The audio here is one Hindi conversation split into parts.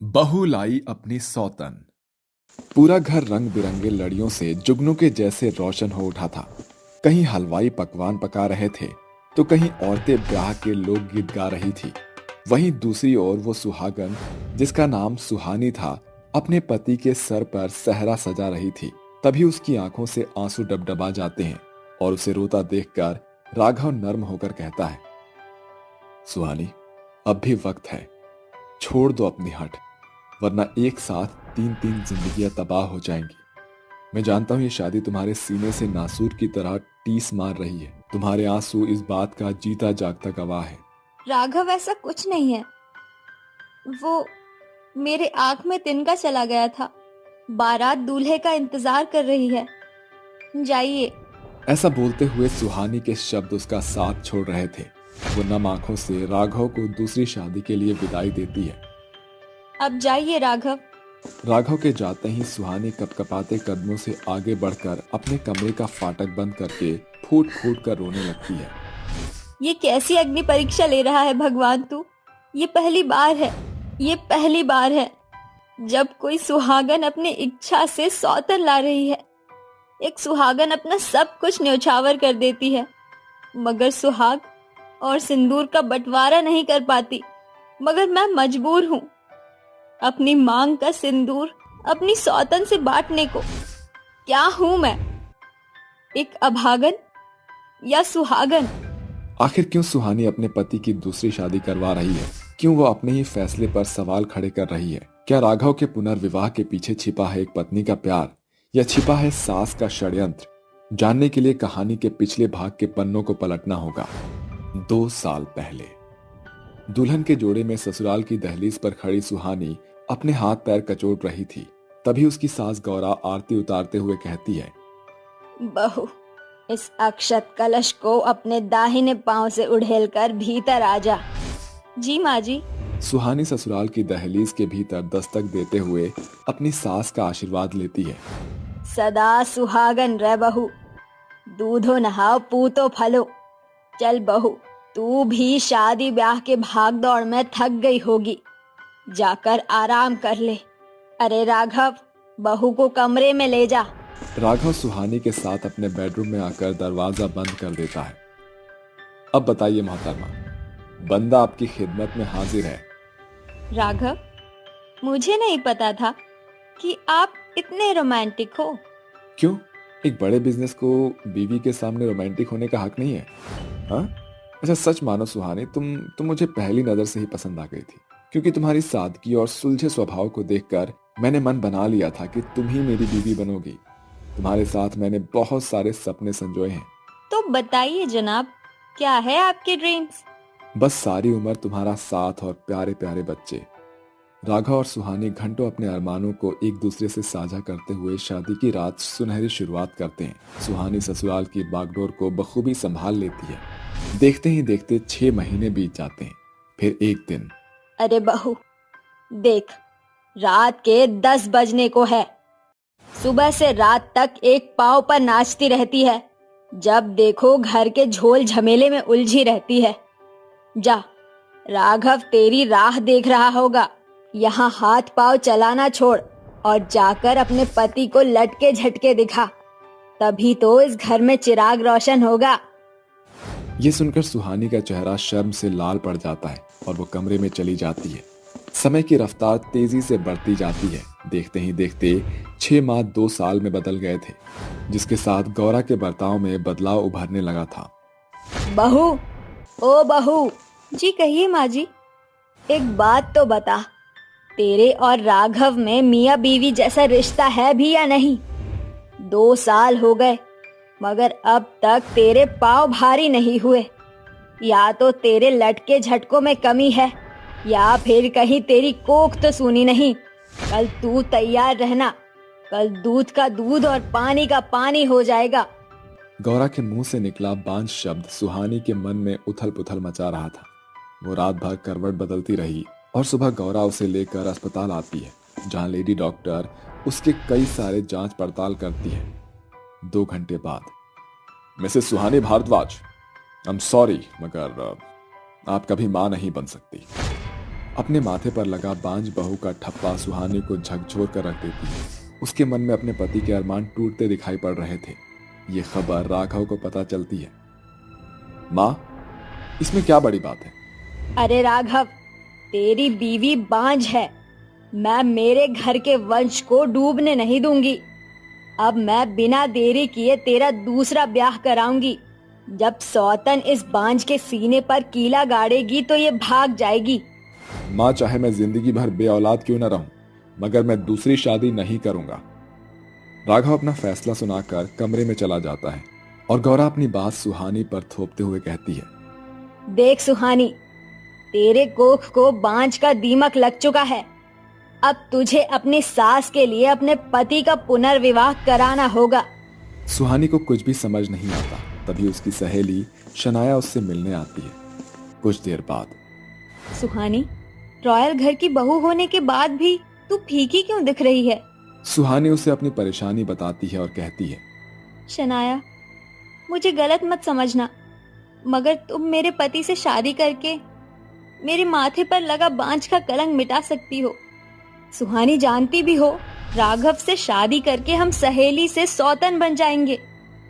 बहू लाई अपनी सौतन। पूरा घर रंग बिरंगे लड़ियों से जुगनू के जैसे रोशन हो उठा था। कहीं हलवाई पकवान पका रहे थे तो कहीं औरतें ब्याह के लोकगीत गा रही थी। वहीं दूसरी ओर वो सुहागन, जिसका नाम सुहानी था, अपने पति के सर पर सहरा सजा रही थी। तभी उसकी आंखों से आंसू डबडबा जाते हैं और उसे रोता देखकर राघव नर्म होकर कहता है, सुहानी, अब भी वक्त है, छोड़ दो अपनी हट, वरना एक साथ तीन तीन जिंदगियां तबाह हो जाएंगी। मैं जानता हूं ये शादी तुम्हारे सीने से नासूर की तरह टीस मार रही है। तुम्हारे आंसू इस बात का जीता जागता गवाह है। राघव, ऐसा कुछ नहीं है। वो मेरे आंख में तिनका चला गया था। बारात दूल्हे का इंतजार कर रही है। जाइए। ऐसा बोलते हुए सुहानी के शब्द उसका साथ छोड़ रहे थे। वो नम आंखों से राघव को दूसरी शादी के लिए विदाई देती है। अब जाइए राघव। राघव के जाते ही सुहानी कपकपाते कदमों से आगे बढ़कर अपने कमरे का फाटक बंद करके फूट फूट कर रोने लगती है। ये कैसी अग्नि परीक्षा ले रहा है भगवान तू। ये पहली बार है, ये पहली बार है जब कोई सुहागन अपनी इच्छा से सौतन ला रही है। एक सुहागन अपना सब कुछ न्यौछावर कर देती है, मगर सुहाग और सिंदूर का बंटवारा नहीं कर पाती। मगर मैं मजबूर हूँ अपनी मांग का सिंदूर अपनी सौतन से बांटने को। क्या हूं मैं, एक अभागन या सुहागन? आखिर क्यों सुहानी अपने पति की दूसरी शादी करवा रही है? क्यों वो अपने ही फैसले पर सवाल खड़े कर रही है? क्या राघव के पुनर्विवाह के पीछे छिपा है एक पत्नी का प्यार, या छिपा है सास का षड्यंत्र? जानने के लिए कहानी के पिछले भाग के पन्नों को पलटना होगा। 2 साल पहले दुल्हन के जोड़े में ससुराल की दहलीज पर खड़ी सुहानी अपने हाथ पैर कचोट रही थी। तभी उसकी सास गौरा आरती उतारते हुए कहती है, बहू, इस अक्षत कलश को अपने दाहिने पांव से उड़ेलकर भीतर आ जा। जी माँ जी। सुहानी ससुराल की दहलीज के भीतर दस्तक देते हुए अपनी सास का आशीर्वाद लेती है। सदा सुहागन रह बहू, दूधो नहाओ पूतो फलो। चल बहू, तू भी शादी ब्याह के भाग दौड़ में थक गई होगी, जाकर आराम कर ले। अरे राघव, बहू को कमरे में ले जा। राघव सुहानी के साथ अपने बेडरूम में आकर दरवाजा बंद कर देता है। अब बताइए मोहतरमा, बंदा आपकी खिदमत में हाजिर है। राघव, मुझे नहीं पता था कि आप इतने रोमांटिक हो। क्यों? एक बड़े बिजनेस को बीवी के सामने रोमांटिक होने का हक नहीं है? हाँ? अच्छा सच मानो सुहानी, तुम मुझे पहली नजर से ही पसंद आ गई थी, क्योंकि तुम्हारी सादगी और सुलझे स्वभाव को देखकर मैंने मन बना लिया था कि तुम ही मेरी बीवी बनोगी। तुम्हारे साथ मैंने बहुत सारे सपने संजोए हैं। तो बताइए जनाब, क्या है आपके ड्रीम्स? बस सारी उम्र तुम्हारा साथ और प्यारे प्यारे बच्चे। राघव और सुहानी घंटों अपने अरमानों को एक दूसरे से साझा करते हुए शादी की रात सुनहरी शुरुआत करते हैं। सुहानी ससुराल की बागडोर को बखूबी संभाल लेती है। देखते ही देखते 6 महीने बीत जाते हैं। फिर एक दिन, अरे बहू देख, रात के 10 बजने को है। सुबह से रात तक एक पांव पर नाचती रहती है। जब देखो घर के झोल झमेले में उलझी रहती है। जा, राघव तेरी राह देख रहा होगा। यहाँ हाथ पांव चलाना छोड़ और जाकर अपने पति को लटके झटके दिखा, तभी तो इस घर में चिराग रोशन होगा। ये सुनकर सुहानी का चेहरा शर्म से लाल पड़ जाता है और वो कमरे में चली जाती है। समय की रफ्तार तेजी से बढ़ती जाती है। देखते ही देखते 6 माह 2 साल में बदल गए थे, जिसके साथ गौरा के बर्ताव में बदलाव उभरने लगा था। बहू, ओ बहू। जी कहिए माँ जी। एक बात तो बता, तेरे और राघव में मियाँ बीवी जैसा रिश्ता है भी या नहीं? 2 साल हो गए, मगर अब तक तेरे पाँव भारी नहीं हुए। या तो तेरे लटके झटकों में कमी है, या फिर कहीं तेरी कोख तो सूनी नहीं। कल तू तैयार रहना, कल दूध का दूध और पानी का पानी हो जाएगा। गौरा के मुंह से निकला बांझ शब्द सुहानी के मन में उथल पुथल मचा रहा था। वो रात भर करवट बदलती रही और सुबह गौरा उसे लेकर अस्पताल आती है, जहां लेडी डॉक्टर उसके कई सारे जांच पड़ताल करती है। 2 घंटे बाद, Mrs Suhani Bhardwaj, I am sorry, मगर आप कभी मां नहीं बन सकती। अपने माथे पर लगा बांझ बहू का ठप्पा सुहानी को झकझोर कर रख देती है। उसके मन में अपने पति के अरमान टूटते दिखाई पड़ रहे थे। ये खबर राघव को पता चलती है। माँ, इसमें क्या बड़ी बात है? अरे राघव, तेरी बीवी बांझ है। मैं मेरे घर के वंश को डूबने नहीं दूंगी। अब मैं बिना देरी किए तेरा दूसरा ब्याह कराऊंगी। जब सौतन इस बांझ के सीने पर कीला गाड़ेगी तो ये भाग जाएगी। माँ, चाहे मैं जिंदगी भर बेऔलाद क्यों न रहूं, मगर मैं दूसरी शादी नहीं करूंगा। राघव अपना फैसला सुनाकर कमरे में चला जाता है और गौरा अपनी बात सुहानी पर थोपते हुए कहती है। देख सुहानी, तेरे कोख को बांझ का दीमक लग चुका है। अब तुझे अपनी सास के लिए अपने पति का पुनर्विवाह कराना होगा। सुहानी को कुछ भी समझ नहीं आता। तभी उसकी सहेली शनाया उससे मिलने आती है। कुछ देर बाद, सुहानी, रॉयल घर की बहू होने के बाद भी तू फीकी क्यों दिख रही है? सुहानी उसे अपनी परेशानी बताती है और कहती है। शनाया, मुझे गलत मत समझना, मगर तुम मेरे पति से शादी करके मेरे माथे पर लगा बांझ का कलंक मिटा सकती हो। सुहानी जानती भी हो, राघव से शादी करके हम सहेली से सौतन बन जाएंगे।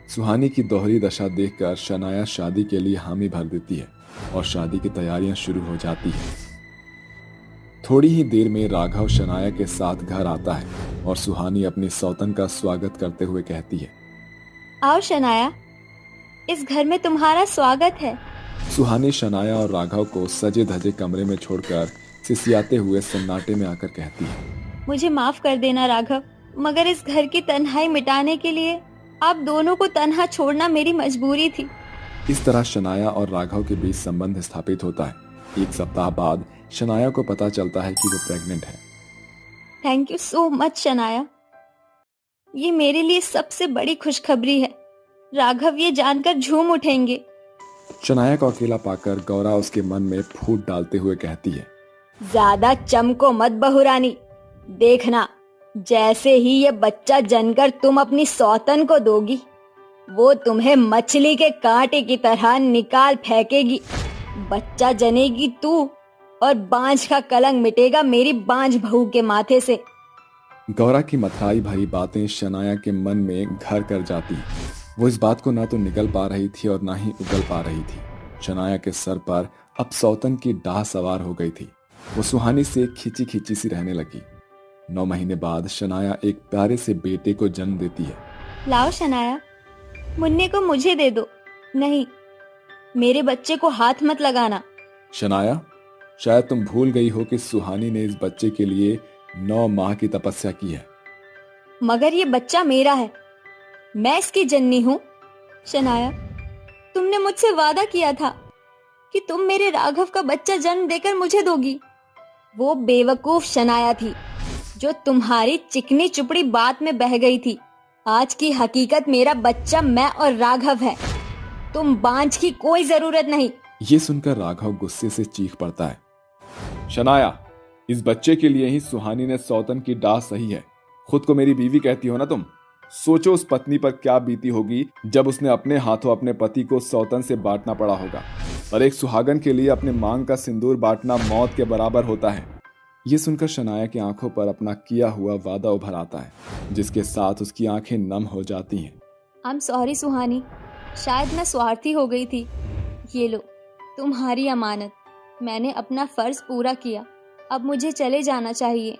सुहानी की दोहरी दशा देखकर शनाया शादी के लिए हामी भर देती है और शादी की तैयारियां शुरू हो जाती है। थोड़ी ही देर में राघव शनाया के साथ घर आता है और सुहानी अपनी सौतन का स्वागत करते हुए कहती है। आओ शनाया, इस घर में तुम्हारा स्वागत है। सुहानी शनाया और राघव को सजे धजे कमरे में छोड़कर सिसियाते हुए सन्नाटे में आकर कहती है। मुझे माफ कर देना राघव, मगर इस घर की तन्हाई मिटाने के लिए आप दोनों को तन्हा छोड़ना मेरी मजबूरी थी। इस तरह शनाया और राघव के बीच संबंध स्थापित होता है। एक सप्ताह बाद शनाया को पता चलता है कि वो प्रेग्नेंट है। Thank you so much Shanaya, ये मेरे लिए सबसे बड़ी खुशखबरी है। राघव ये जानकर झूम उठेंगे। शनाया को अकेला पाकर गौरा उसके मन में फूट डालते हुए कहती है। ज्यादा चमको मत बहुरानी, देखना जैसे ही ये बच्चा जनकर तुम अपनी सौतन को दोगी, वो तुम्हें मछली के कांटे की तरह निकाल फेंकेगी। बच्चा जनेगी तू और बांझ का कलंक मिटेगा मेरी बांझ बहू के माथे से। गौरा की मथाई भरी बातें शनाया के मन में घर कर जाती। वो इस बात को ना तो निगल पा रही थी और ना ही उगल पा रही थी। शनाया के सर पर अब सौतन की डाह सवार हो गई थी। वो सुहानी से खिंची खिंची सी रहने लगी। 9 महीने बाद शनाया एक प्यारे से बेटे को जन्म देती है। लाओ शनाया, मुन्ने को मुझे दे दो। नहीं, मेरे बच्चे को हाथ मत लगाना। शनाया, शायद तुम भूल गई हो कि सुहानी ने इस बच्चे के लिए 9 माह की तपस्या की है। मगर ये बच्चा मेरा है, मैं इसकी जननी हूँ। शनाया, तुमने मुझसे वादा किया था कि तुम मेरे राघव का बच्चा जन्म देकर मुझे दोगी। वो बेवकूफ शनाया थी जो तुम्हारी चिकनी चुपड़ी बात में बह गई थी। आज की हकीकत मेरा बच्चा मैं और राघव है। तुम बांझ की कोई जरूरत नहीं। ये सुनकर राघव गुस्से से चीख पड़ता है। शनाया, इस बच्चे के लिए ही सुहानी ने सौतन की डाह सही है। खुद को मेरी बीवी कहती हो ना तुम। सोचो उस पत्नी पर क्या बीती होगी जब उसने अपने हाथों अपने पति को सौतन से बांटना पड़ा होगा। और एक सुहागन के लिए अपने मांग का सिंदूर बांटना मौत के बराबर होता है। ये सुनकर शनाया की आंखों पर अपना किया हुआ वादा उभर आता है, जिसके साथ उसकी आंखें नम हो जाती हैं। आई एम सॉरी सुहानी, शायद मैं स्वार्थी हो गई थी। ये लो तुम्हारी अमानत। मैंने अपना फर्ज पूरा किया, अब मुझे चले जाना चाहिए।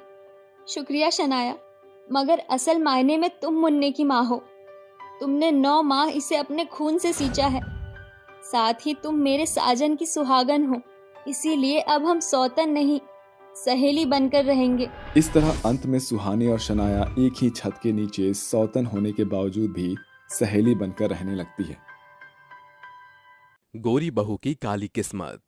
शुक्रिया शनाया, मगर असल मायने में तुम मुन्ने की माँ हो। तुमने 9 माह इसे अपने खून से सींचा है। साथ ही तुम मेरे साजन की सुहागन हो, इसीलिए अब हम सौतन नहीं सहेली बनकर रहेंगे। इस तरह अंत में सुहानी और शनाया एक ही छत के नीचे सौतन होने के बावजूद भी सहेली बनकर रहने लगती है। गोरी बहू की काली किस्मत।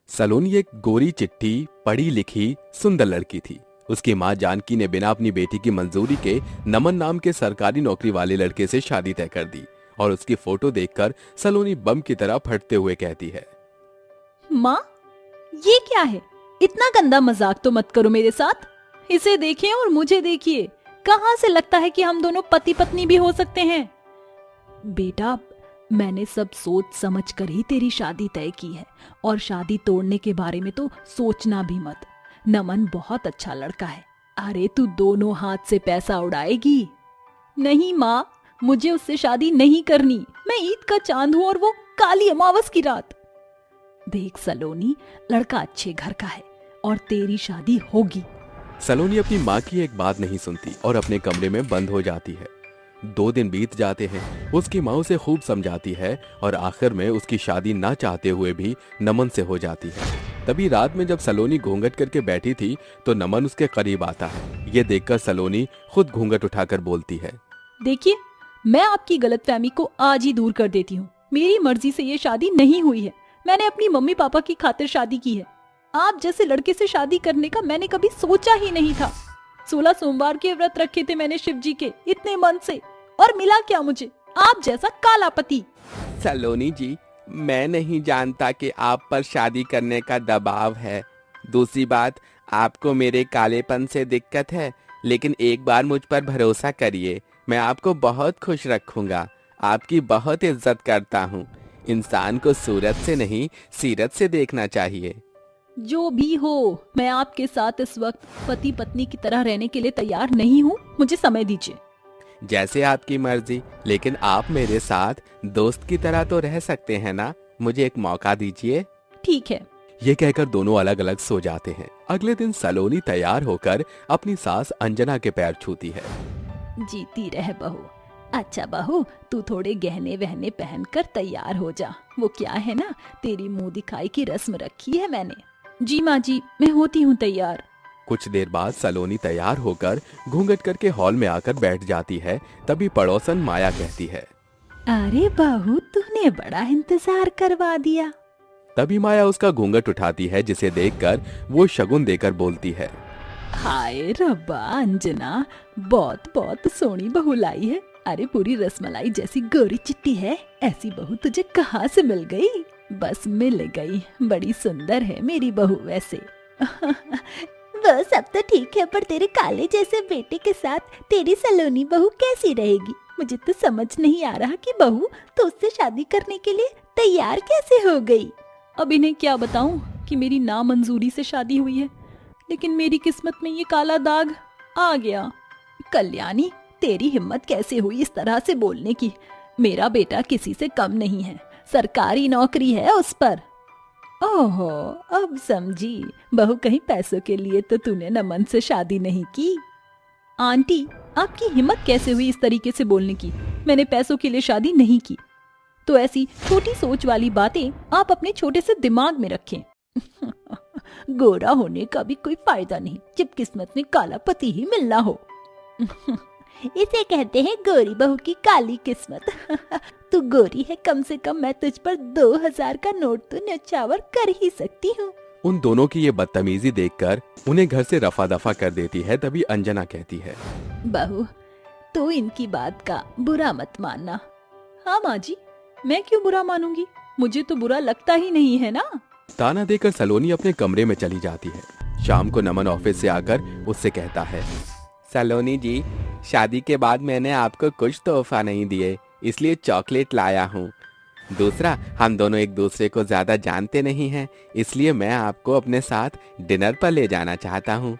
सलोनी एक गोरी चिट्ठी पढ़ी लिखी सुंदर लड़की थी। उसकी मां जानकी ने बिना अपनी बेटी की मंजूरी के नमन नाम के सरकारी नौकरी वाले लड़के से शादी तय कर दी और उसकी फोटो देखकर सलोनी बम की तरह फटते हुए कहती है। माँ, ये क्या है? इतना गंदा मजाक तो मत करो मेरे साथ। इसे देखिए और मुझे देखिए, कहां से लगता है कि हम दोनों पति पत्नी भी हो सकते हैं। बेटा, मैंने सब सोच समझ कर ही तेरी शादी तय की है, और शादी तोड़ने के बारे में तो सोचना भी मत। नमन बहुत अच्छा लड़का है। अरे तू दोनों हाथ से पैसा उड़ाएगी। नहीं माँ, मुझे उससे शादी नहीं करनी। मैं ईद का चांद हूँ और वो काली अमावस की रात। देख सलोनी, लड़का अच्छे घर का है और तेरी शादी होगी। सलोनी अपनी माँ की एक बात नहीं सुनती और अपने कमरे में बंद हो जाती है। 2 दिन बीत जाते हैं। उसकी माँ उसे खूब समझाती है और आखिर में उसकी शादी ना चाहते हुए भी नमन से हो जाती है। तभी रात में जब सलोनी घूंघट करके बैठी थी तो नमन उसके करीब आता है। ये देखकर सलोनी खुद घूंघट उठाकर बोलती है, देखिए, मैं आपकी गलतफहमी को आज ही दूर कर देती हूँ। मेरी मर्जी से ये शादी नहीं हुई है। मैंने अपनी मम्मी पापा की खातिर शादी की है। आप जैसे लड़के से शादी करने का मैंने कभी सोचा ही नहीं था। 16 सोमवार के व्रत रखे थे मैंने शिव जी के इतने मन से, और मिला क्या मुझे? आप जैसा काला पति। सलोनी जी, मैं नहीं जानता कि आप पर शादी करने का दबाव है। दूसरी बात, आपको मेरे कालेपन से दिक्कत है, लेकिन एक बार मुझ पर भरोसा करिए, मैं आपको बहुत खुश रखूंगा। आपकी बहुत इज्जत करता हूँ। इंसान को सूरत से नहीं, सीरत से देखना चाहिए। जो भी हो, मैं आपके साथ इस वक्त पति पत्नी की तरह रहने के लिए तैयार नहीं हूँ। मुझे समय दीजिए। जैसे आपकी मर्जी, लेकिन आप मेरे साथ दोस्त की तरह तो रह सकते हैं ना? मुझे एक मौका दीजिए। ठीक है। ये कहकर दोनों अलग अलग सो जाते हैं। अगले दिन सलोनी तैयार होकर अपनी सास अंजना के पैर छूती है। जीती रह बहू। अच्छा बहू, तू थोड़े गहने वहने पहनकर तैयार हो जा। वो क्या है ना, तेरी मुंह दिखाई की रस्म रखी है मैंने। जी माँ जी, मैं होती हूँ तैयार। कुछ देर बाद सलोनी तैयार होकर घूंघट करके हॉल में आकर बैठ जाती है। तभी पड़ोसन माया कहती है, अरे बहू, तूने बड़ा इंतजार करवा दिया। तभी माया उसका घूंघट उठाती है, जिसे देखकर वो शगुन देकर बोलती है, हाय रब्बा अंजना, बहुत बहुत सोहनी बहू लाई है। अरे पूरी रसमलाई जैसी गोरी चिट्टी है। ऐसी बहू तुझे कहाँ से मिल गई? बस मिल गई। बड़ी सुंदर है मेरी बहू वैसे। वो सब तो ठीक है, पर तेरे काले जैसे बेटे के साथ तेरी सलोनी बहू कैसी रहेगी? मुझे तो समझ नहीं आ रहा कि बहू तो उससे शादी करने के लिए तैयार कैसे हो गई। अब इन्हें क्या बताऊं कि मेरी नामंजूरी से शादी हुई है, लेकिन मेरी किस्मत में ये काला दाग आ गया। कल्याणी, तेरी हिम्मत कैसे हुई इस तरह से बोलने की? मेरा बेटा किसी से कम नहीं है, सरकारी नौकरी है उस पर। ओहो, अब समझी। बहू, कहीं पैसों के लिए तो तूने नमन से शादी नहीं की? आंटी, आपकी हिम्मत कैसे हुई इस तरीके से बोलने की? मैंने पैसों के लिए शादी नहीं की। तो ऐसी छोटी सोच वाली बातें आप अपने छोटे से दिमाग में रखें। गोरा होने का भी कोई फायदा नहीं जब किस्मत में काला पति ही मिलना हो। इसे कहते हैं गोरी बहू की काली किस्मत। तू गोरी है, कम से कम मैं तुझ पर 2000 का नोट तो न्यौछावर कर ही सकती हूँ। उन दोनों की ये बदतमीजी देखकर उन्हें घर से रफा दफा कर देती है। तभी अंजना कहती है, बहू, तो इनकी बात का बुरा मत मानना। हाँ माँ जी, मैं क्यों बुरा मानूंगी? मुझे तो बुरा लगता ही नहीं है ना। ताना देकर सलोनी अपने कमरे में चली जाती है। शाम को नमन ऑफिस से आकर उससे कहता है, सलोनी जी, शादी के बाद मैंने आपको कुछ तोहफा नहीं दिए, इसलिए चॉकलेट लाया हूँ। दूसरा, हम दोनों एक दूसरे को ज्यादा जानते नहीं हैं, इसलिए मैं आपको अपने साथ डिनर पर ले जाना चाहता हूँ।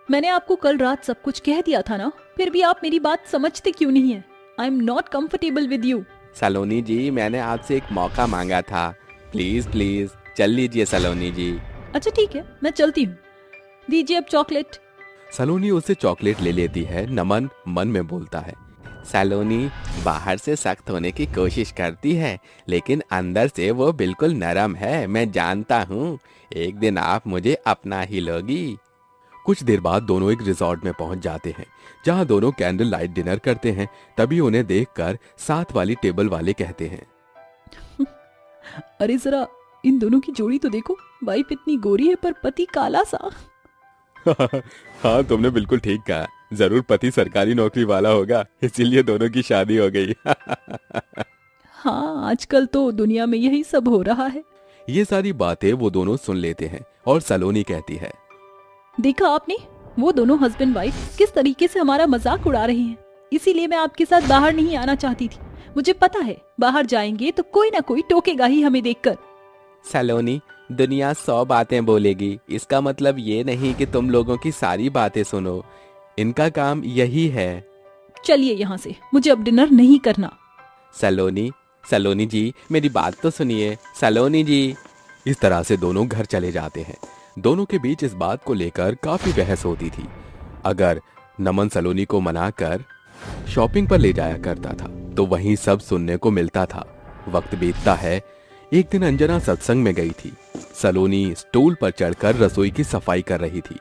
मैंने आपको कल रात सब कुछ कह दिया था ना, फिर भी आप मेरी बात समझते क्यों नहीं है? I am not comfortable with you. Saloni ji, मैंने आपसे एक मौका मांगा था, प्लीज प्लीज चल लीजिए सलोनी जी। अच्छा ठीक है, मैं चलती हूँ। दीजिए अब चॉकलेट। सलोनी उससे चॉकलेट ले लेती है। नमन मन में बोलता है, सलोनी बाहर से सख्त होने की कोशिश करती है, लेकिन अंदर से वो बिल्कुल नरम है। मैं जानता हूँ, एक दिन आप मुझे अपना ही लोगी। कुछ देर बाद दोनों एक रिजॉर्ट में पहुंच जाते हैं, जहां दोनों कैंडल लाइट डिनर करते हैं। तभी उन्हें देखकर साथ वाली टेबल वाले कहते हैं, अरे जरा इन दोनों की जोड़ी तो देखो। वाइफ इतनी गोरी है पर पति काला सा। हाँ, तुमने बिल्कुल ठीक कहा। जरूर पति सरकारी नौकरी वाला होगा, इसीलिए दोनों की शादी हो गई। हाँ, आजकल तो दुनिया में यही सब हो रहा है। ये सारी बातें वो दोनों सुन लेते हैं और सलोनी कहती है, देखा आपने, वो दोनों हस्बैंड वाइफ किस तरीके से हमारा मजाक उड़ा रहे हैं। इसीलिए मैं आपके साथ बाहर नहीं आना चाहती थी। मुझे पता है बाहर जाएंगे तो कोई ना कोई टोकेगा ही हमें देखकर। सलोनी, दुनिया 100 बातें बोलेगी, इसका मतलब ये नहीं कि तुम लोगों की सारी बातें सुनो। इनका काम यही है। चलिए यहाँ से, मुझे अब डिनर नहीं करना। सलोनी, सलोनी जी मेरी बात तो सुनिए, सलोनी जी। इस तरह से दोनों घर चले जाते हैं। दोनों के बीच इस बात को लेकर काफी बहस होती थी। अगर नमन सलोनी को मनाकर शॉपिंग पर ले जाया करता था तो वहीं सब सुनने को मिलता था। वक्त बीतता है। एक दिन अंजना सत्संग में गई थी। सलोनी स्टूल पर चढ़कर रसोई की सफाई कर रही थी।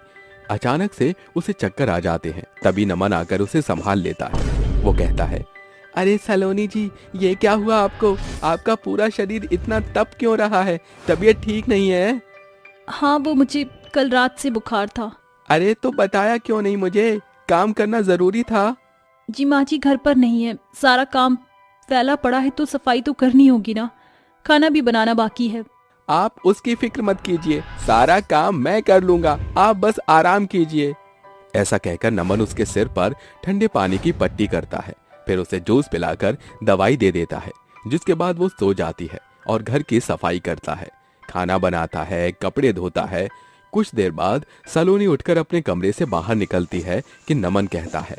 अचानक से उसे चक्कर आ जाते हैं। तभी नमन आकर उसे संभाल लेता है। वो कहता है, अरे सलोनी जी, ये क्या हुआ आपको? आपका पूरा शरीर इतना तप क्यों रहा है? तबीयत ठीक नहीं है? हाँ, वो मुझे कल रात से बुखार था। अरे तो बताया क्यों नहीं मुझे? काम करना जरूरी था। जी माँ जी घर पर नहीं है, सारा काम फैला पड़ा है तो सफाई तो करनी होगी ना, खाना भी बनाना बाकी है। आप उसकी फिक्र मत कीजिए, सारा काम मैं कर लूंगा, आप बस आराम कीजिए। ऐसा कहकर नमन उसके सिर पर ठंडे पानी की पट्टी करता है, फिर उसे जूस पिलाकर दवाई दे देता है, जिसके बाद वो सो जाती है और घर की सफाई करता है, खाना बनाता है, कपड़े धोता है। कुछ देर बाद सलोनी उठकर अपने कमरे से बाहर निकलती है कि नमन कहता है,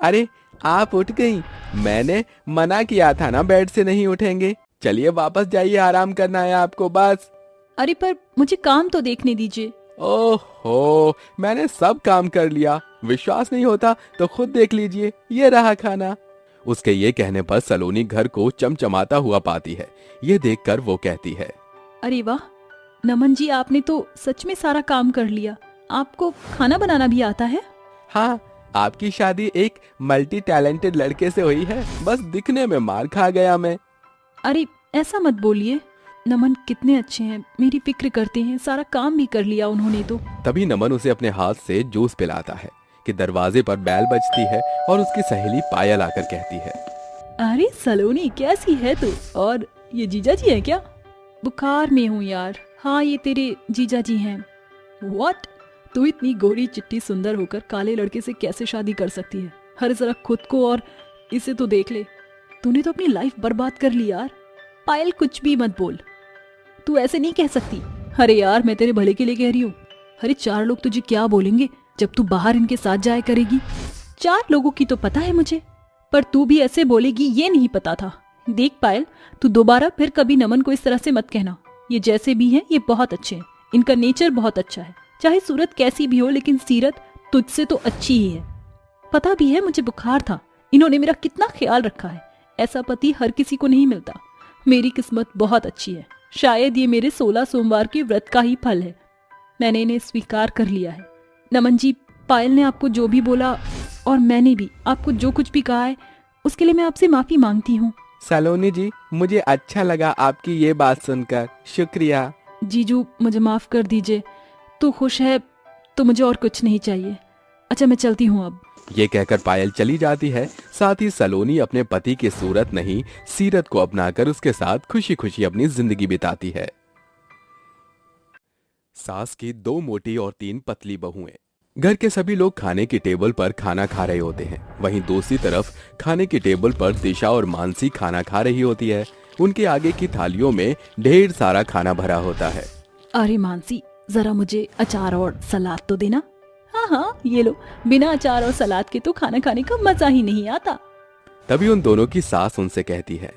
अरे आप उठ गई? मैंने मना किया था ना बेड से नहीं उठेंगे। चलिए वापस जाइए, आराम करना है आपको बस। अरे पर मुझे काम तो देखने दीजिए। ओहो, मैंने सब काम कर लिया, विश्वास नहीं होता तो खुद देख लीजिए, ये रहा खाना। उसके ये कहने पर सलोनी घर को चमचमाता हुआ पाती है। ये देखकर वो कहती है, अरे वाह नमन जी, आपने तो सच में सारा काम कर लिया। आपको खाना बनाना भी आता है? हाँ, आपकी शादी एक मल्टी टैलेंटेड लड़के से हुई है, बस दिखने में मार खा गया मैं। अरे ऐसा मत बोलिए, नमन कितने अच्छे हैं, मेरी फिक्र करते हैं, सारा काम भी कर लिया उन्होंने तो। तभी नमन उसे अपने हाथ से जूस पिलाता है कि दरवाजे पर बैल बजती है और उसकी सहेली पायल आकर कहती है, अरे सलोनी कैसी है तू? और ये जीजा जी है क्या? बुखार में हूँ यार। हाँ, ये तेरे जीजा जी हैं। व्हाट? तू इतनी गोरी चिट्टी सुंदर होकर काले लड़के से कैसे शादी कर सकती है? हर जरा खुद को और इसे तो देख ले, तूने तो अपनी लाइफ बर्बाद कर ली यार। पायल कुछ भी मत बोल, तू ऐसे नहीं कह सकती। अरे यार मैं तेरे भले के लिए कह रही हूँ। अरे 4 लोग तुझे क्या बोलेंगे जब तू बाहर इनके साथ जाया करेगी? 4 लोगों की तो पता है मुझे, पर तू भी ऐसे बोलेगी ये नहीं पता था। देख पायल, तू दोबारा फिर कभी नमन को इस तरह से मत कहना। ये जैसे भी हैं ये बहुत अच्छे हैं, इनका नेचर बहुत अच्छा है। चाहे सूरत कैसी भी हो लेकिन सीरत तुझसे तो अच्छी ही है। पता भी है मुझे बुखार था, इन्होंने मेरा कितना ख्याल रखा है। ऐसा पति हर किसी को नहीं मिलता। मेरी किस्मत बहुत अच्छी है। शायद ये मेरे 16 सोमवार के व्रत का ही फल है। मैंने इन्हें स्वीकार कर लिया है। नमन जी, पायल ने आपको जो भी बोला और मैंने भी आपको जो कुछ भी कहा है उसके लिए मैं आपसे माफी मांगती हूँ। सलोनी जी, मुझे अच्छा लगा आपकी ये बात सुनकर, शुक्रिया। जीजू मुझे माफ कर दीजिए। तू खुश है तो मुझे और कुछ नहीं चाहिए। अच्छा मैं चलती हूँ अब। ये कहकर पायल चली जाती है। साथ ही सलोनी अपने पति की सूरत नहीं सीरत को अपनाकर उसके साथ खुशी खुशी अपनी जिंदगी बिताती है। सास की 2 मोटी और 3 पतली बहुएं। घर के सभी लोग खाने की टेबल पर खाना खा रहे होते हैं। वहीं दूसरी तरफ खाने की टेबल पर दिशा और मानसी खाना खा रही होती है। उनके आगे की थालियों में ढेर सारा खाना भरा होता है। अरे मानसी, जरा मुझे अचार और सलाद तो देना। हाँ हाँ ये लो, बिना अचार और सलाद के तो खाना खाने का मजा ही नहीं आता। तभी उन दोनों की सास उनसे कहती है,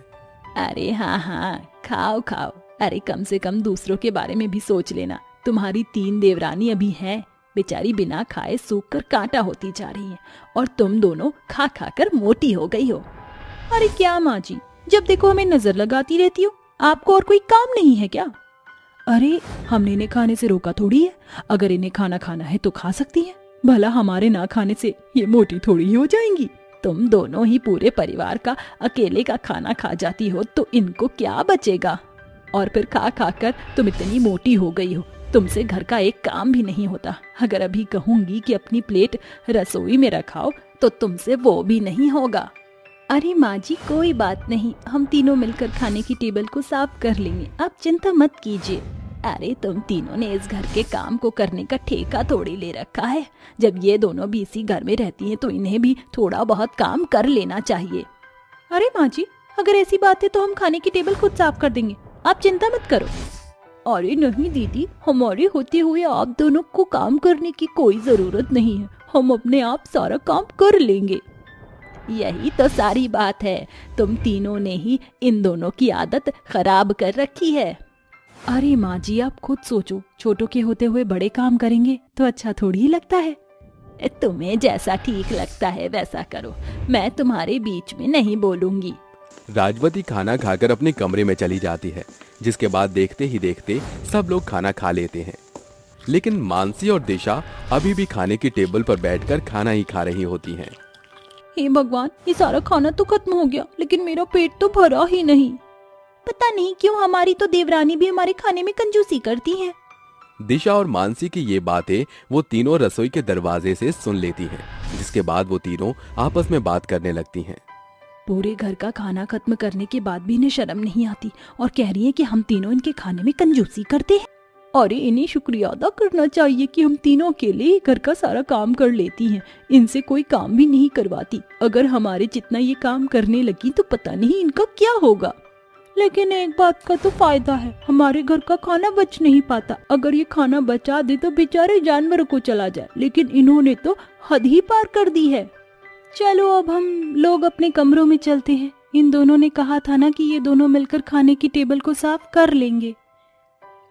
अरे हाँ खाओ खाओ। अरे कम से कम दूसरों के बारे में भी सोच लेना। तुम्हारी 3 देवरानी अभी हैं, बेचारी बिना खाए सूख कर कांटा होती जा रही है और तुम दोनों खा खा कर मोटी हो गई हो। अरे क्या माँ जी, जब देखो हमें नजर लगाती रहती हो। आपको और कोई काम नहीं है क्या? अरे हमने इन्हें खाने से रोका थोड़ी है। अगर इन्हें खाना खाना है तो खा सकती है। भला हमारे ना खाने से ये मोटी थोड़ी ही हो जाएंगी। तुम दोनों ही पूरे परिवार का अकेले का खाना खा जाती हो तो इनको क्या बचेगा? और फिर खा खा कर तुम इतनी मोटी हो गई हो, तुमसे घर का एक काम भी नहीं होता। अगर अभी कहूंगी कि अपनी प्लेट रसोई में रखाओ तो तुमसे वो भी नहीं होगा। अरे माँ जी कोई बात नहीं, हम तीनों मिलकर खाने की टेबल को साफ कर लेंगे, आप चिंता मत कीजिए। अरे तुम तीनों ने इस घर के काम को करने का ठेका थोड़ी ले रखा है। जब ये दोनों भी इसी घर में रहती हैं तो इन्हें भी थोड़ा बहुत काम कर लेना चाहिए। अरे माँ जी, अगर ऐसी बात है तो हम खाने की टेबल खुद साफ कर देंगे, आप चिंता मत करो। अरे नहीं दीदी, हमारे होते हुए आप दोनों को काम करने की कोई जरूरत नहीं है, हम अपने आप सारा काम कर लेंगे। यही तो सारी बात है, तुम तीनों ने ही इन दोनों की आदत खराब कर रखी है। अरे माँ जी, आप खुद सोचो, छोटों के होते हुए बड़े काम करेंगे तो अच्छा थोड़ी ही लगता है। तुम्हें जैसा ठीक लगता है वैसा करो, मैं तुम्हारे बीच में नहीं बोलूंगी। राजवती खाना खाकर अपने कमरे में चली जाती है, जिसके बाद देखते ही देखते सब लोग खाना खा लेते हैं। लेकिन मानसी और दिशा अभी भी खाने की टेबल पर बैठकर खाना ही खा रही होती हैं। हे भगवान, ये सारा खाना तो खत्म हो गया, लेकिन मेरा पेट तो भरा ही नहीं। पता नहीं क्यों हमारी तो देवरानी भी हमारे खाने में कंजूसी करती है। दिशा और मानसी की ये बातें वो तीनों रसोई के दरवाजे से सुन लेती हैं, जिसके बाद वो तीनों आपस में बात करने लगती हैं। पूरे घर का खाना खत्म करने के बाद भी इन्हें शर्म नहीं आती और कह रही है कि हम तीनों इनके खाने में कंजूसी करते हैं। अरे इन्हें शुक्रिया अदा करना चाहिए कि हम तीनों अकेले ही घर का सारा काम कर लेती हैं, इनसे कोई काम भी नहीं करवाती। अगर हमारे जितना ये काम करने लगी तो पता नहीं इनका क्या होगा। लेकिन एक बात का तो फायदा है, हमारे घर का खाना बच नहीं पाता। अगर ये खाना बचा दे तो बेचारे जानवरों को चला जाए, लेकिन इन्होंने तो हद ही पार कर दी है। चलो अब हम लोग अपने कमरों में चलते हैं। इन दोनों ने कहा था ना कि ये दोनों मिलकर खाने की टेबल को साफ कर लेंगे।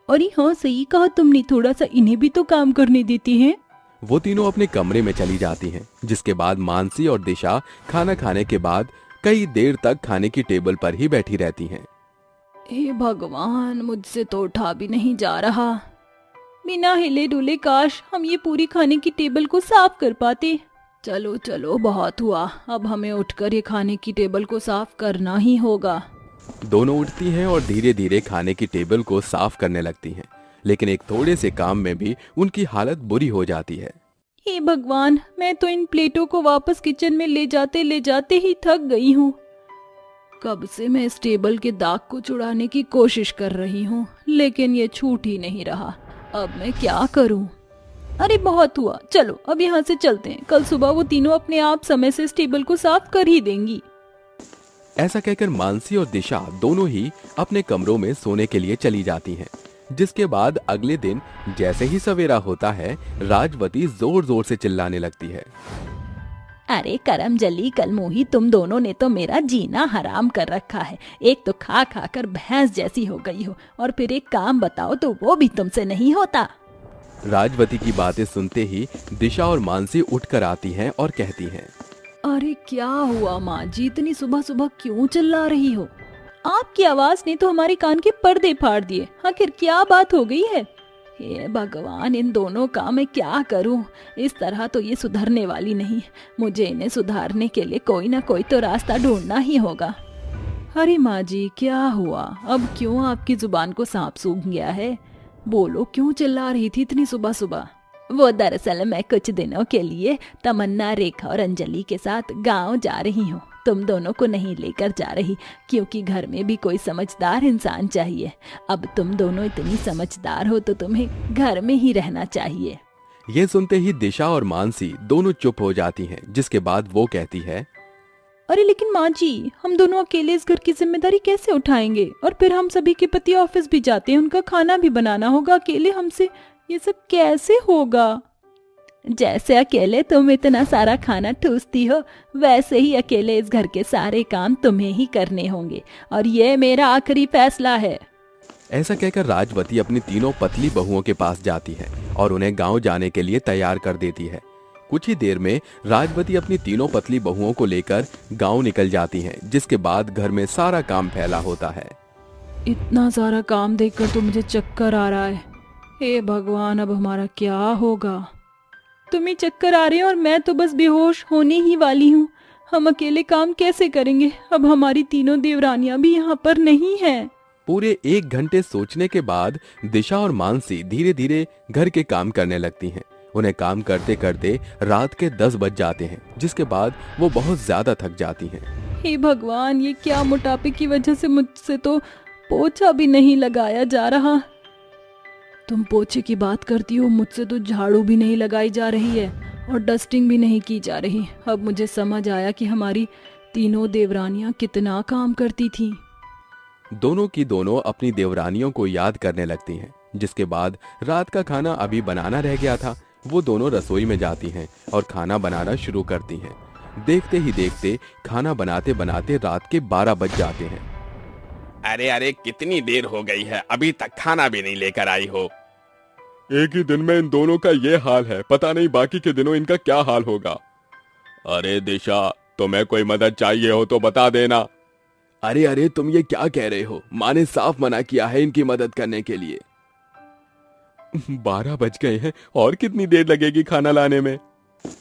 अरे हाँ, सही कहा तुमने, थोड़ा सा इन्हें भी तो काम करने देती हैं। वो तीनों अपने कमरे में चली जाती हैं, जिसके बाद मानसी और दिशा खाना खाने के बाद कई देर तक खाने की टेबल पर ही बैठी रहती हैं। हे भगवान, मुझसे तो उठा भी नहीं जा रहा। बिना हिले डुले काश हम ये पूरी खाने की टेबल को साफ कर पाते। चलो चलो, बहुत हुआ, अब हमें उठकर ये खाने की टेबल को साफ करना ही होगा। दोनों उठती हैं और धीरे धीरे खाने की टेबल को साफ करने लगती हैं, लेकिन एक थोड़े से काम में भी उनकी हालत बुरी हो जाती है। हे भगवान, मैं तो इन प्लेटों को वापस किचन में ले जाते ही थक गई हूँ। कब से मैं इस टेबल के दाग को छुड़ाने की कोशिश कर रही हूँ, लेकिन ये छूट ही नहीं रहा। अब मैं क्या करूँ? अरे बहुत हुआ, चलो अब यहाँ से चलते हैं। कल सुबह वो तीनों अपने आप समय से इस टेबल को साफ कर ही देंगी। ऐसा कहकर मानसी और दिशा दोनों ही अपने कमरों में सोने के लिए चली जाती हैं, जिसके बाद अगले दिन जैसे ही सवेरा होता है, राजवती जोर जोर से चिल्लाने लगती है। अरे करम जली कलमुही, तुम दोनों ने तो मेरा जीना हराम कर रखा है। एक तो खा खा कर भैंस जैसी हो गई हो, और फिर एक काम बताओ तो वो भी तुमसे नहीं होता। राजवती की बातें सुनते ही दिशा और मानसी उठकर आती हैं और कहती हैं, अरे क्या हुआ माँ जी, इतनी सुबह सुबह क्यों चिल्ला रही हो? आपकी आवाज ने तो हमारे कान के पर्दे फाड़ दिए। आखिर क्या बात हो गई है? हे भगवान, इन दोनों का मैं क्या करूं? इस तरह तो ये सुधरने वाली नहीं। मुझे इन्हें सुधारने के लिए कोई ना कोई तो रास्ता ढूंढना ही होगा। अरे माँ जी, क्या हुआ? अब क्यों आपकी जुबान को सांप सूंघ गया है? बोलो, क्यों चिल्ला रही थी इतनी सुबह सुबह? वो दरअसल मैं कुछ दिनों के लिए तमन्ना, रेखा और अंजलि के साथ गांव जा रही हूँ। तुम दोनों को नहीं लेकर जा रही, क्योंकि घर में भी कोई समझदार इंसान चाहिए। अब तुम दोनों इतनी समझदार हो तो तुम्हें घर में ही रहना चाहिए। ये सुनते ही दिशा और मानसी दोनों चुप हो जाती हैं, जिसके बाद वो कहती है, अरे लेकिन माँ जी, हम दोनों अकेले इस घर की जिम्मेदारी कैसे उठाएंगे? और फिर हम सभी के पति ऑफिस भी जाते हैं, उनका खाना भी बनाना होगा। अकेले हमसे ये सब कैसे होगा? जैसे अकेले तुम इतना सारा खाना ठूसती हो, वैसे ही अकेले इस घर के सारे काम तुम्हें ही करने होंगे, और ये मेरा आखिरी फैसला है। ऐसा कहकर राजवती अपनी तीनों पतली बहुओं के पास जाती है और उन्हें गांव जाने के लिए तैयार कर देती है। कुछ ही देर में राजवती अपनी तीनों पतली बहुओं को लेकर गांव निकल जाती हैं, जिसके बाद घर में सारा काम फैला होता है। इतना सारा काम देखकर तो मुझे चक्कर आ रहा है। हे भगवान, अब हमारा क्या होगा? तुम्हें चक्कर आ रहे हैं और मैं तो बस बेहोश होने ही वाली हूँ। हम अकेले काम कैसे करेंगे? अब हमारी तीनों देवरानियां भी यहाँ पर नहीं हैं। पूरे 1 घंटे सोचने के बाद दिशा और मानसी धीरे धीरे घर के काम करने लगती हैं। उन्हें काम करते करते रात के 10 बज जाते हैं, जिसके बाद वो बहुत ज्यादा थक जाती हैं। हे भगवान, ये क्या मोटापे की वजह से मुझसे तो पोछा भी नहीं लगाया जा रहा। तुम पोछे की बात करती हो, मुझसे तो झाड़ू भी नहीं लगाई जा रही है और डस्टिंग भी नहीं की जा रही। अब मुझे समझ आया कि हमारी तीनों देवरानियां कितना काम करती थीं। दोनों की दोनों अपनी देवरानियों को याद करने लगती हैं। जिसके बाद रात का खाना अभी बनाना रह गया था। वो दोनों रसोई में जाती हैं और खाना बनाना शुरू करती हैं। देखते ही देखते खाना बनाते बनाते रात के 12 बज जाते हैं। अरे अरे, कितनी देर हो गई है, अभी तक खाना भी नहीं लेकर आई हो। एक ही दिन में इन दोनों का ये हाल है, पता नहीं बाकी के दिनों इनका क्या हाल होगा। अरे दिशा, तुम्हें कोई मदद चाहिए हो तो बता देना। अरे अरे, तुम ये क्या कह रहे हो? माँ ने साफ मना किया है इनकी मदद करने के लिए। 12 बज गए हैं और कितनी देर लगेगी खाना लाने में?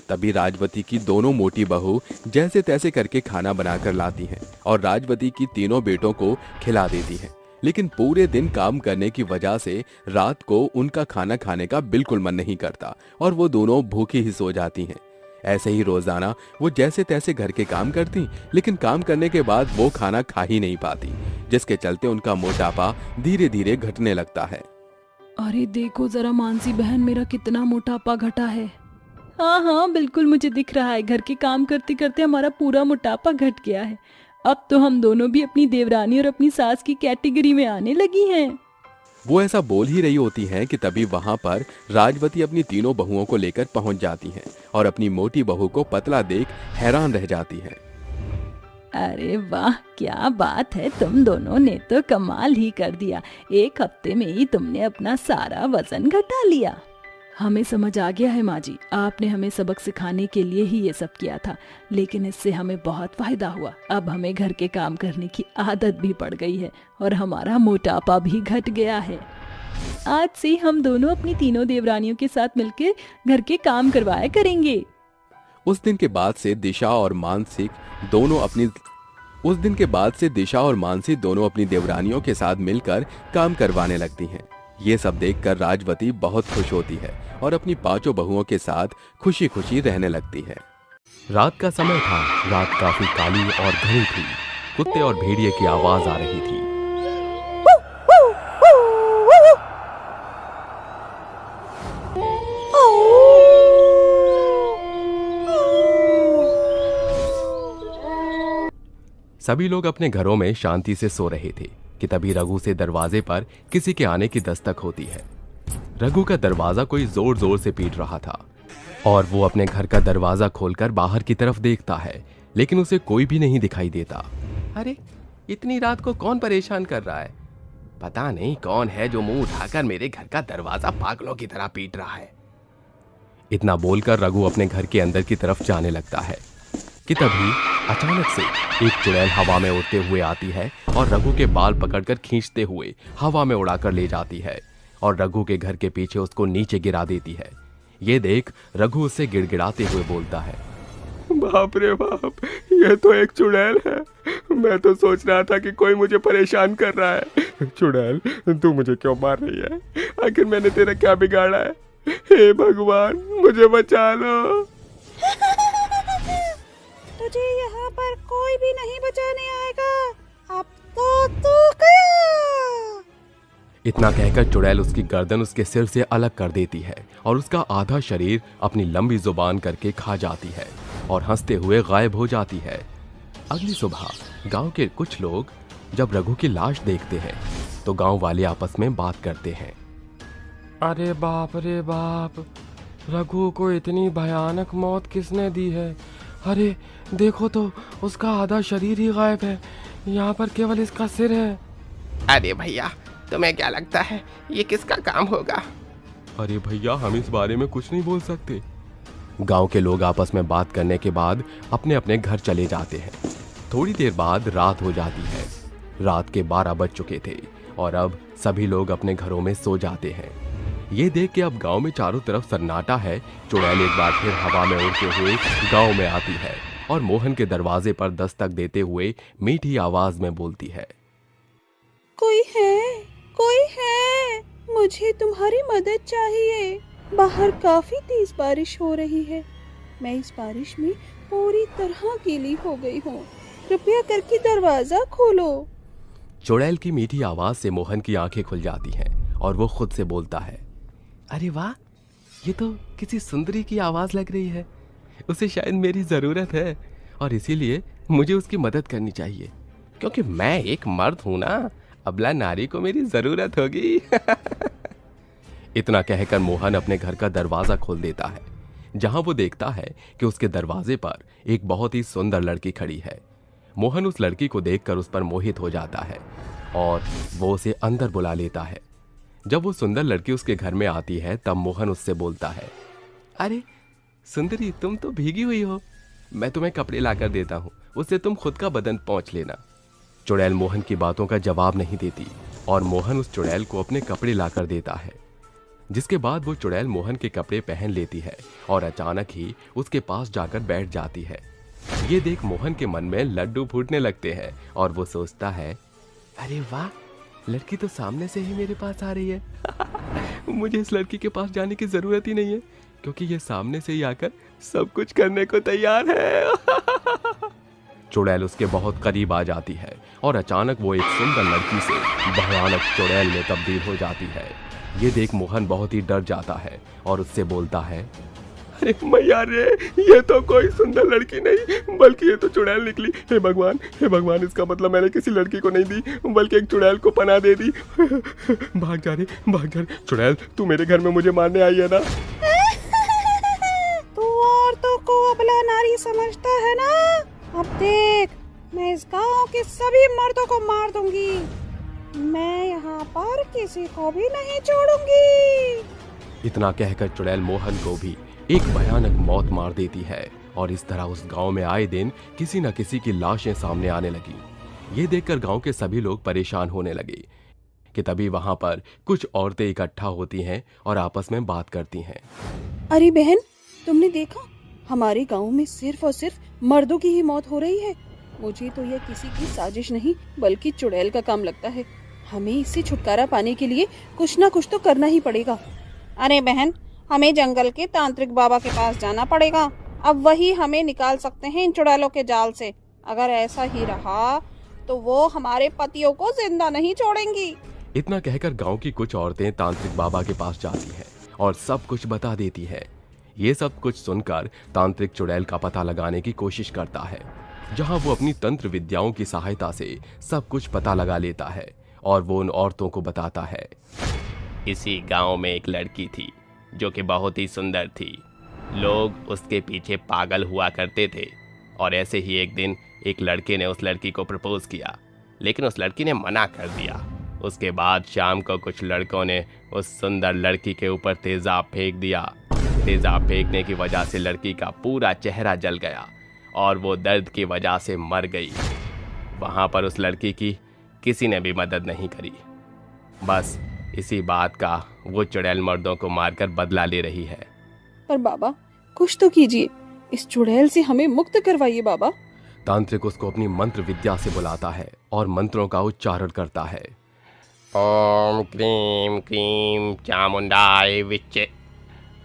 तभी राजवती की दोनों मोटी बहू जैसे तैसे करके खाना बनाकर लाती हैं और राजवती की तीनों बेटों को खिला देती हैं। लेकिन पूरे दिन काम करने की वजह से रात को उनका खाना खाने का बिल्कुल मन नहीं करता और वो दोनों भूखी ही सो जाती हैं। ऐसे ही रोजाना वो जैसे तैसे घर के काम करती, लेकिन काम करने के बाद वो खाना खा ही नहीं पाती, जिसके चलते उनका मोटापा धीरे धीरे घटने लगता है। अरे देखो जरा मानसी बहन, मेरा कितना मोटापा घटा है। हाँ हाँ, बिल्कुल मुझे दिख रहा है। घर के काम करते करते हमारा पूरा मोटापा घट गया है। अब तो हम दोनों भी अपनी देवरानी और अपनी सास की कैटेगरी में आने लगी हैं। वो ऐसा बोल ही रही होती हैं कि तभी वहां पर राजवती अपनी तीनों बहुओं को लेकर पहुंच जाती हैं और अपनी मोटी बहू को पतला देख हैरान रह जाती हैं। अरे वाह, क्या बात है, तुम दोनों ने तो कमाल ही कर दिया। एक हफ्ते में ही तुमने अपना सारा वजन घटा लिया। हमें समझ आ गया है माँ जी, आपने हमें सबक सिखाने के लिए ही ये सब किया था, लेकिन इससे हमें बहुत फायदा हुआ। अब हमें घर के काम करने की आदत भी पड़ गई है और हमारा मोटापा भी घट गया है। आज से हम दोनों अपनी तीनों देवरानियों के साथ मिलकर घर के काम करवाया करेंगे। उस दिन के बाद से दिशा और मानसी दोनों अपनी देवरानियों के साथ मिलकर काम करवाने लगती हैं। ये सब देखकर राजवती बहुत खुश होती है और अपनी 5 बहुओं के साथ खुशी खुशी रहने लगती है। रात का समय था। रात काफी काली और घनी थी। कुत्ते और भेड़िए की आवाज आ रही थी। सभी लोग अपने घरों में शांति से सो रहे थे कि तभी रघु से दरवाजे पर किसी के आने की दस्तक होती है। रघु का दरवाजा कोई जोर जोर से पीट रहा था और वो अपने घर का दरवाजा खोलकर बाहर की तरफ देखता है, लेकिन उसे कोई भी नहीं दिखाई देता। अरे, इतनी रात को कौन परेशान कर रहा है? पता नहीं कौन है जो मुंह उठाकर मेरे घर का दरवाजा पागलों की तरह पीट रहा है। इतना बोलकर रघु अपने घर के अंदर की तरफ जाने लगता है कि तभी अचानक से एक चुड़ैल हवा में उड़ते हुए आती है और रघु के बाल पकड़कर खींचते हुए हवा में उड़ाकर ले जाती है और रघु के घर के पीछे उसको नीचे गिरा देती है। ये देख रघु उससे गिड़गिड़ाते हुए बोलता है, बाप रे बाप, ये तो एक चुड़ैल है। मैं तो सोच रहा था कि कोई मुझे परेशान कर रहा है। चुड़ैल, तू मुझे क्यों मार रही है? आखिर मैंने तेरा क्या बिगाड़ा है? हे भगवान, मुझे बचा लो। तुझे यहाँ पर कोई भी नहीं बचाने आएगा। अब तो तू गया। इतना कहकर चुड़ैल उसकी गर्दन उसके सिर से अलग कर देती है और उसका आधा शरीर अपनी लंबी जुबान करके खा जाती है और हंसते हुए गायब हो जाती है। अगली सुबह गांव के कुछ लोग जब रघु की लाश देखते हैं तो गांव वाले आपस में बात करते हैं। अरे बाप रे बाप, रघु को इतनी भयानक मौत किसने दी है? अरे देखो तो, उसका आधा शरीर ही गायब है, यहाँ पर केवल इसका सिर है। अरे भैया, तुम्हें क्या लगता है ये किसका काम होगा? अरे भैया, हम इस बारे में कुछ नहीं बोल सकते। गांव के लोग आपस में बात करने के बाद अपने अपने घर चले जाते हैं। थोड़ी देर बाद रात हो जाती है। रात के 12 बज चुके थे और अब सभी लोग अपने घरों में सो जाते हैं। ये देख के अब गांव में चारों तरफ सन्नाटा है। चुड़ैल एक बार फिर हवा में उड़ते हुए गांव में आती है और मोहन के दरवाजे पर दस्तक देते हुए मीठी आवाज में बोलती है, कोई है? कोई है? मुझे तुम्हारी मदद चाहिए। बाहर काफी तेज बारिश हो रही है। मैं इस बारिश में पूरी तरह गीली हो गई हूँ। कृपया करके दरवाजा खोलो। चुड़ैल की मीठी आवाज से मोहन की आंखें खुल जाती हैं और वो खुद से बोलता है, अरे वाह, ये तो किसी सुंदरी की आवाज लग रही है। उसे शायद मेरी जरूरत है और इसीलिए मुझे उसकी मदद करनी चाहिए, क्योंकि मैं एक मर्द हूं ना, अबला नारी को मेरी जरूरत होगी। इतना कहकर मोहन अपने घर का दरवाजा खोल देता है, जहां वो देखता है कि उसके दरवाजे पर एक बहुत ही सुंदर लड़की खड़ी है। मोहन उस लड़की को देखकर उस पर मोहित हो जाता है और वो उसे अंदर बुला लेता है। जब वो सुंदर लड़की उसके घर में आती है तब मोहन उससे बोलता है, अरे सुंदरी, तुम तो भीगी हुई हो, मैं तुम्हें कपड़े लाकर देता हूँ, उससे तुम खुद का बदन पोंछ लेना। चुड़ैल मोहन की बातों का जवाब नहीं देती और मोहन उस चुड़ैल को अपने कपड़े लाकर देता है, जिसके बाद वो चुड़ैल मोहन के कपड़े पहन लेती है और अचानक ही उसके पास जाकर बैठ जाती है। ये देख मोहन के मन में लड्डू फूटने लगते हैं और वो सोचता है, अरे वाह, लड़की तो सामने से ही मेरे पास आ रही है। मुझे इस लड़की के पास जाने की जरूरत ही नहीं है, क्योंकि ये सामने से ही आकर सब कुछ करने को तैयार है। चुड़ैल उसके बहुत करीब आ जाती है और अचानक वो एक सुंदर लड़की से भयानक चुड़ैल में तब्दील हो जाती है। ये देख मोहन बहुत ही डर जाता है और उससे बोलता है, अरे मैया रे, ये तो कोई सुंदर लड़की नहीं बल्कि ये तो चुड़ैल निकली। हे भगवान, इसका मतलब मैंने किसी लड़की को नहीं दी बल्कि एक चुड़ैल को पनाह दे दी। भाग जा रे चुड़ैल, तू मेरे घर में मुझे मारने आई है ना? तू औरतों को अबला नारी समझता है ना? अब देख, मैं इस गांव के सभी मर्दों को मार दूंगी। मैं यहाँ पर किसी को भी नहीं छोड़ूंगी। इतना कहकर चुड़ैल मोहन को भी एक भयानक मौत मार देती है और इस तरह उस गांव में आए दिन किसी न किसी की लाशें सामने आने लगी। ये देखकर गांव के सभी लोग परेशान होने लगे कि तभी वहां पर कुछ औरतें इकट्ठा होती हैं और आपस में बात करती हैं। अरे बहन, तुमने देखा, हमारे गांव में सिर्फ और सिर्फ मर्दों की ही मौत हो रही है। मुझे तो यह किसी की साजिश नहीं बल्कि चुड़ैल का काम लगता है। हमें इससे छुटकारा पाने के लिए कुछ ना कुछ तो करना ही पड़ेगा। अरे बहन, हमें जंगल के तांत्रिक बाबा के पास जाना पड़ेगा। अब वही हमें निकाल सकते हैं इन चुड़ैलों के जाल से। अगर ऐसा ही रहा तो वो हमारे पतियों को जिंदा नहीं छोड़ेंगी। इतना कहकर गांव की कुछ औरतें तांत्रिक बाबा के पास जाती हैं और सब कुछ बता देती हैं। ये सब कुछ सुनकर तांत्रिक चुड़ैल का पता लगाने की कोशिश करता है, जहां वो अपनी तंत्र विद्याओं की सहायता से सब कुछ पता लगा लेता है और वो उन औरतों को बताता है, इसी गांव में एक लड़की थी जो कि बहुत ही सुंदर थी। लोग उसके पीछे पागल हुआ करते थे और ऐसे ही एक दिन एक लड़के ने उस लड़की को प्रपोज किया, लेकिन उस लड़की ने मना कर दिया। उसके बाद शाम को कुछ लड़कों ने उस सुंदर लड़की के ऊपर तेजाब फेंक दिया। तेजाब फेंकने की वजह से लड़की का पूरा चेहरा जल गया और वो दर्द की वजह से मर गई। वहाँ पर उस लड़की की किसी ने भी मदद नहीं करी। बस इसी बात का वो चुड़ैल मर्दों को मारकर बदला ले रही है। पर बाबा, कुछ तो कीजिए, इस चुड़ैल से हमें मुक्त करवाइए बाबा। तांत्रिक उसको अपनी मंत्र विद्या से बुलाता है और मंत्रों का उच्चारण करता है। ओम क्रीम क्रीम चामुंडाय विच्चे,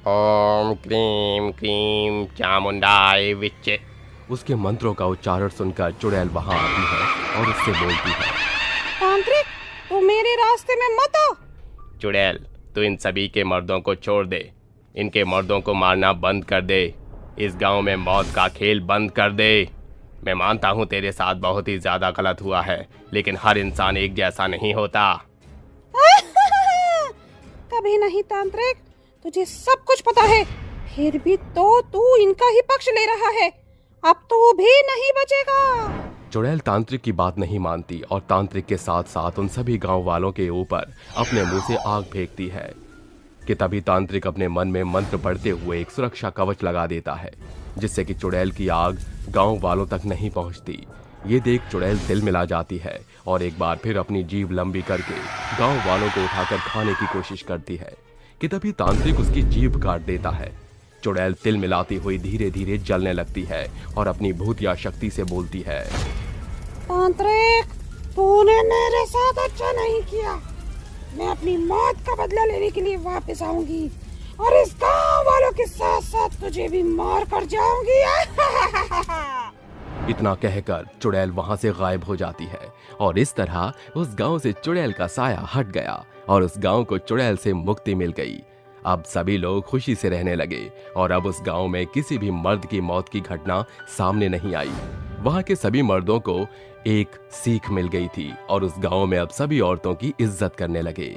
ओम क्रीम क्रीम चामुंडाय विच्चे। उसके मंत्रों का उच्चारण सुनकर चुड़ैल वहां आती है और उससे बोलती है, तांत्रिक, तू मेरे रास्ते में मत आ। चुड़ैल, तू इन सभी के मर्दों को छोड़ दे, इनके मर्दों को मारना बंद कर दे। इस गांव में मौत का खेल बंद कर दे। मैं मानता हूँ तेरे साथ बहुत ही ज्यादा गलत हुआ है, लेकिन हर इंसान एक जैसा नहीं होता। कभी नहीं तांत्रिक, तुझे सब कुछ पता है, फिर भी तो तू इनका ही पक्ष ले रहा है। अब तू भी नहीं बचेगा। चुड़ैल तांत्रिक की बात नहीं मानती और तांत्रिक के साथ साथ उन सभी गांव वालों के ऊपर अपने मुंह से आग फेंकती है कि तभी तांत्रिक अपने मन में मंत्र पढ़ते हुए एक सुरक्षा कवच लगा देता है, जिससे कि चुड़ैल की आग गांव वालों तक नहीं पहुंचती। ये देख चुड़ैल तिल मिला जाती है और एक बार फिर अपनी जीभ लंबी करके गांव वालों को उठाकर खाने की कोशिश करती है कि तभी तांत्रिक उसकी जीभ काट देता है। चुड़ैल तिल मिलाती हुई धीरे धीरे जलने लगती है और अपनी भूतिया शक्ति से बोलती है, तांत्रिक, तूने मेरे साथ अच्छा नहीं किया। मैं अपनी मौत का बदला लेने के लिए वापस आऊंगी और इस गांव वालों के साथ साथ तुझे भी मार कर जाऊंगी। इतना कहकर चुड़ैल वहां से गायब हो जाती है और इस तरह उस गांव से चुड़ैल का साया हट गया और उस गांव को चुड़ैल से मुक्ति मिल गई। अब सभी लोग खुशी से रहने लगे और अब उस गांव में किसी भी मर्द की मौत की घटना सामने नहीं आई। वहां के सभी मर्दों को एक सीख मिल गई थी और उस गांव में अब सभी औरतों की इज्जत करने लगे।